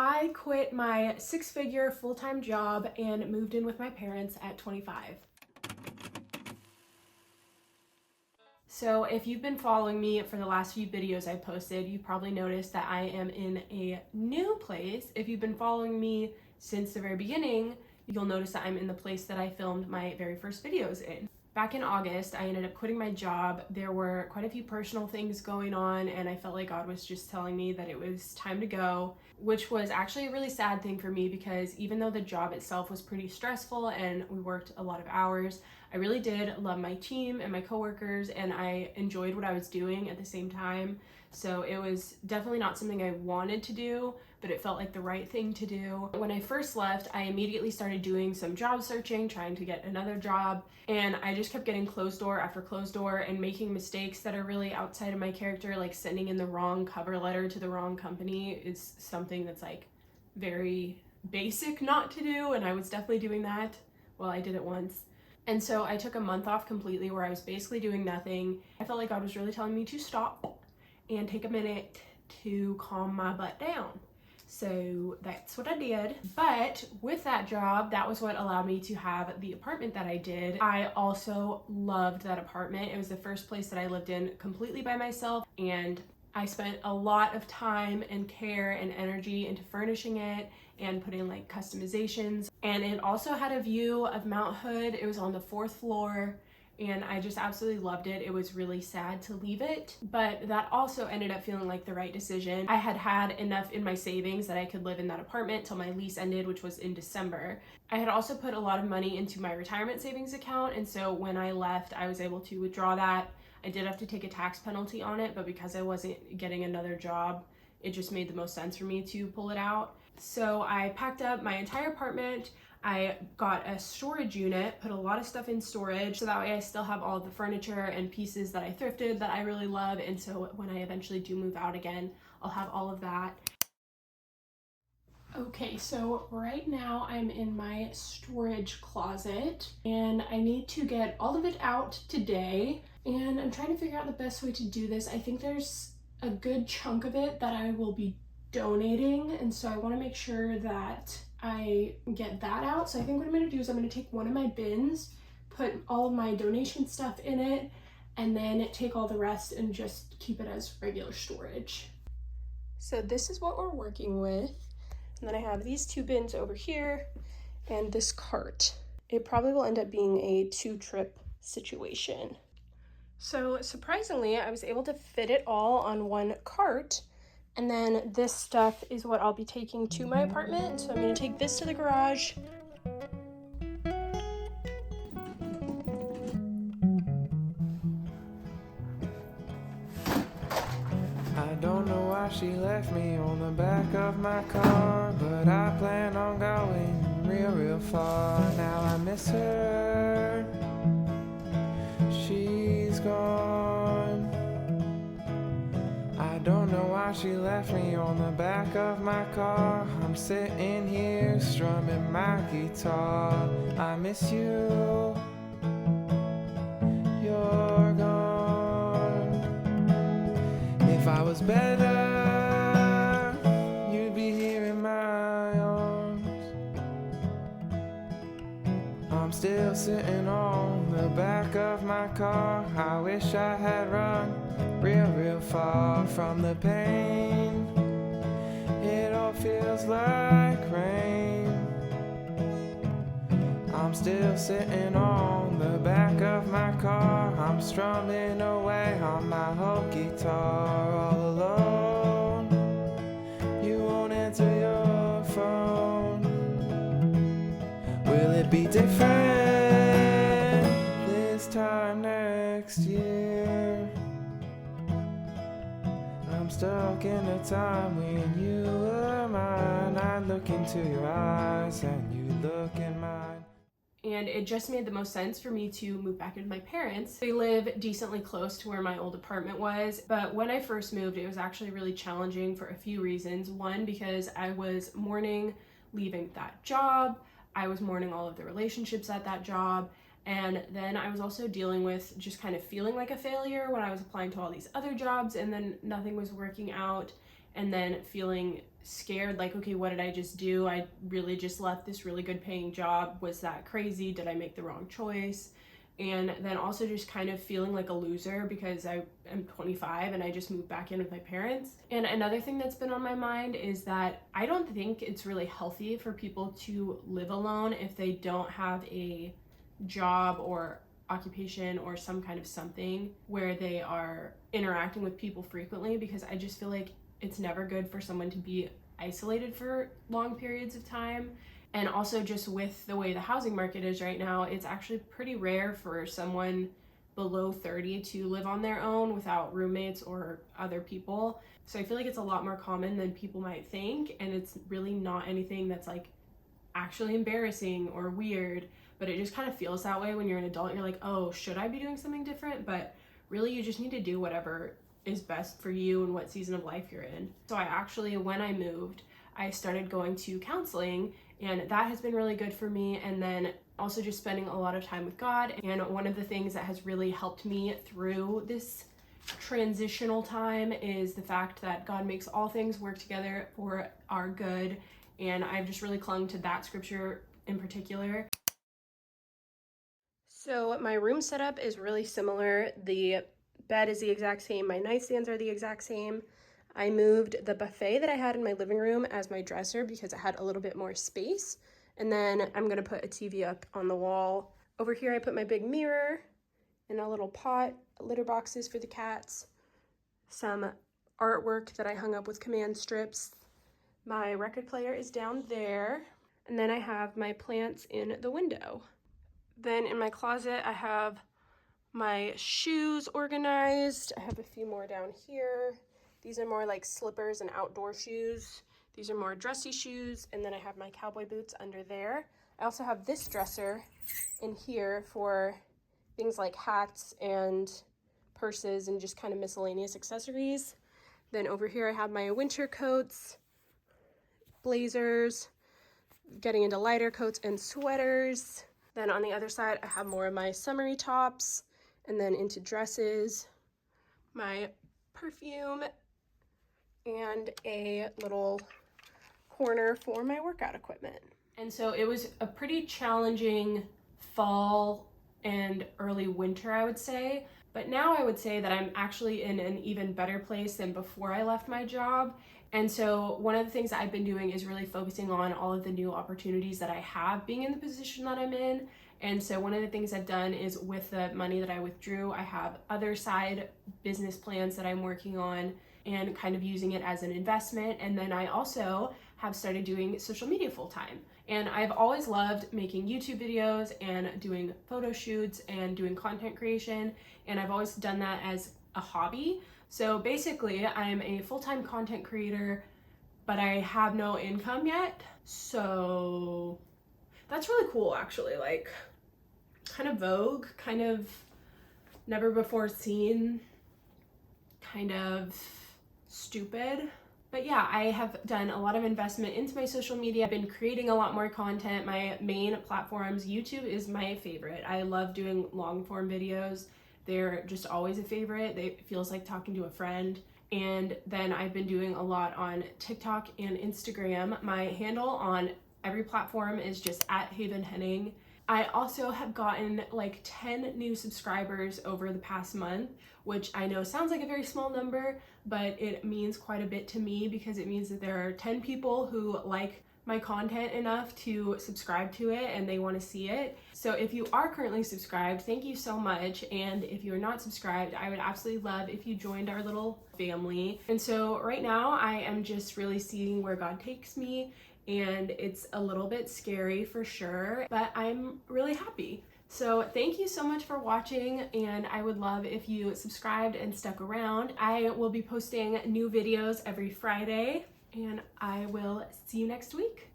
I quit my six-figure full-time job and moved in with my parents at 25. So if you've been following me for the last few videos I posted, you probably noticed that I am in a new place. If you've been following me since the very beginning, you'll notice that I'm in the place that I filmed my very first videos in. Back in August, I ended up quitting my job. There were quite a few personal things going on, and I felt like God was just telling me that it was time to go, which was actually a really sad thing for me because even though the job itself was pretty stressful and we worked a lot of hours, I really did love my team and my coworkers, and I enjoyed what I was doing at the same time. So it was definitely not something I wanted to do, but it felt like the right thing to do. When I first left, I immediately started doing some job searching, trying to get another job, and I just kept getting closed door after closed door and making mistakes that are really outside of my character, like sending in the wrong cover letter to the wrong company is something that's like very basic not to do, and I was definitely doing that. Well, I did it once. And so I took a month off completely where I was basically doing nothing. I felt like God was really telling me to stop and take a minute to calm my butt down. So that's what I did. But with that job, that was what allowed me to have the apartment that I did. I also loved that apartment. It was the first place that I lived in completely by myself, and I spent a lot of time and care and energy into furnishing it and putting like customizations. And it also had a view of Mount Hood. It was on the 4th floor, and I just absolutely loved it. It was really sad to leave it, but that also ended up feeling like the right decision. I had had enough in my savings that I could live in that apartment till my lease ended, which was in December. I had also put a lot of money into my retirement savings account, and so when I left, I was able to withdraw that. I did have to take a tax penalty on it, but because I wasn't getting another job, it just made the most sense for me to pull it out. So I packed up my entire apartment. I got a storage unit, put a lot of stuff in storage, so that way I still have all of the furniture and pieces that I thrifted that I really love, and so when I eventually do move out again, I'll have all of that. Okay, so right now I'm in my storage closet and I need to get all of it out today, and I'm trying to figure out the best way to do this. I think there's a good chunk of it that I will be donating, and so I want to make sure that I get that out. So I think what I'm going to do is I'm going to take one of my bins, put all of my donation stuff in it, and then take all the rest and just keep it as regular storage. So this is what we're working with. And then I have these two bins over here and this cart. It probably will end up being a 2-trip situation. So surprisingly, I was able to fit it all on one cart. And then this stuff is what I'll be taking to my apartment. So I'm gonna take this to the garage. I don't know why she left me on the back of my car, but I plan on going real far. Now I miss her, she's gone. I don't know why she left me on the back of my car. I'm sitting here strumming my guitar. I miss you, you're gone. If I was better, you'd be here in my arms. I'm still sitting on the back of my car. I wish I had run real far from the pain. It all feels like rain. I'm still sitting on the back of my car. I'm strumming away on my whole guitar all alone. You won't answer your phone. Will it be different this time next year? I'm stuck in a time when you were mine. I look into your eyes and you look in mine. And it just made the most sense for me to move back into my parents. They live decently close to where my old apartment was, but when I first moved, it was actually really challenging for a few reasons. One, because I was mourning leaving that job. I was mourning all of the relationships at that job. And then I was also dealing with just kind of feeling like a failure when I was applying to all these other jobs and then nothing was working out. and then feeling scared, like, okay, what did I just do? I really just left this really good paying job. Was that crazy? Did I make the wrong choice? And then also just kind of feeling like a loser because I am 25 and I just moved back in with my parents. And another thing that's been on my mind is that I don't think it's really healthy for people to live alone if they don't have a job or occupation or some kind of something where they are interacting with people frequently, because I just feel like it's never good for someone to be isolated for long periods of time. And also just with the way the housing market is right now, it's actually pretty rare for someone below 30 to live on their own without roommates or other people. So I feel like it's a lot more common than people might think, and it's really not anything that's like actually embarrassing or weird, but it just kind of feels that way when you're an adult. You're like, oh, should I be doing something different? But really you just need to do whatever is best for you and what season of life you're in. So I actually, when I moved, I started going to counseling, and that has been really good for me. And then also just spending a lot of time with God. And one of the things that has really helped me through this transitional time is the fact that God makes all things work together for our good. And I've just really clung to that scripture in particular. So my room setup is really similar. The bed is the exact same. My nightstands are the exact same. I moved the buffet that I had in my living room as my dresser because it had a little bit more space. And then I'm gonna put a TV up on the wall. Over here I put my big mirror and a little pot, litter boxes for the cats, some artwork that I hung up with command strips. My record player is down there. And then I have my plants in the window. Then in my closet I have my shoes organized. I have a few more down here. These are more like slippers and outdoor shoes. These are more dressy shoes. And then I have my cowboy boots under there. I also have this dresser in here for things like hats and purses and just kind of miscellaneous accessories. Then over here I have my winter coats, blazers, getting into lighter coats and sweaters. Then on the other side I have more of my summery tops, and then into dresses, my perfume, and a little corner for my workout equipment. And so it was a pretty challenging fall and early winter, I would say. But now I would say that I'm actually in an even better place than before I left my job. And so one of the things that I've been doing is really focusing on all of the new opportunities that I have being in the position that I'm in. And so one of the things I've done is, with the money that I withdrew, I have other side business plans that I'm working on and kind of using it as an investment. And then I also have started doing social media full time. And I've always loved making YouTube videos and doing photo shoots and doing content creation. And I've always done that as a hobby. So basically I'm a full-time content creator, but I have no income yet. So that's really cool, actually. Like, kind of vogue, kind of never before seen, kind of stupid. But yeah, I have done a lot of investment into my social media. I've been creating a lot more content. My main platforms, YouTube is my favorite. I love doing long form videos. They're just always a favorite. It feels like talking to a friend. And then I've been doing a lot on TikTok and Instagram. My handle on every platform is just @HavenHenning. I also have gotten like 10 new subscribers over the past month, which I know sounds like a very small number, but it means quite a bit to me because it means that there are 10 people who like my content enough to subscribe to it and they want to see it. So if you are currently subscribed, thank you so much. And if you're not subscribed, I would absolutely love if you joined our little family. And so right now I am just really seeing where God takes me, and it's a little bit scary for sure, but I'm really happy. So thank you so much for watching, and I would love if you subscribed and stuck around. I will be posting new videos every Friday, and I will see you next week.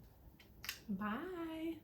Bye.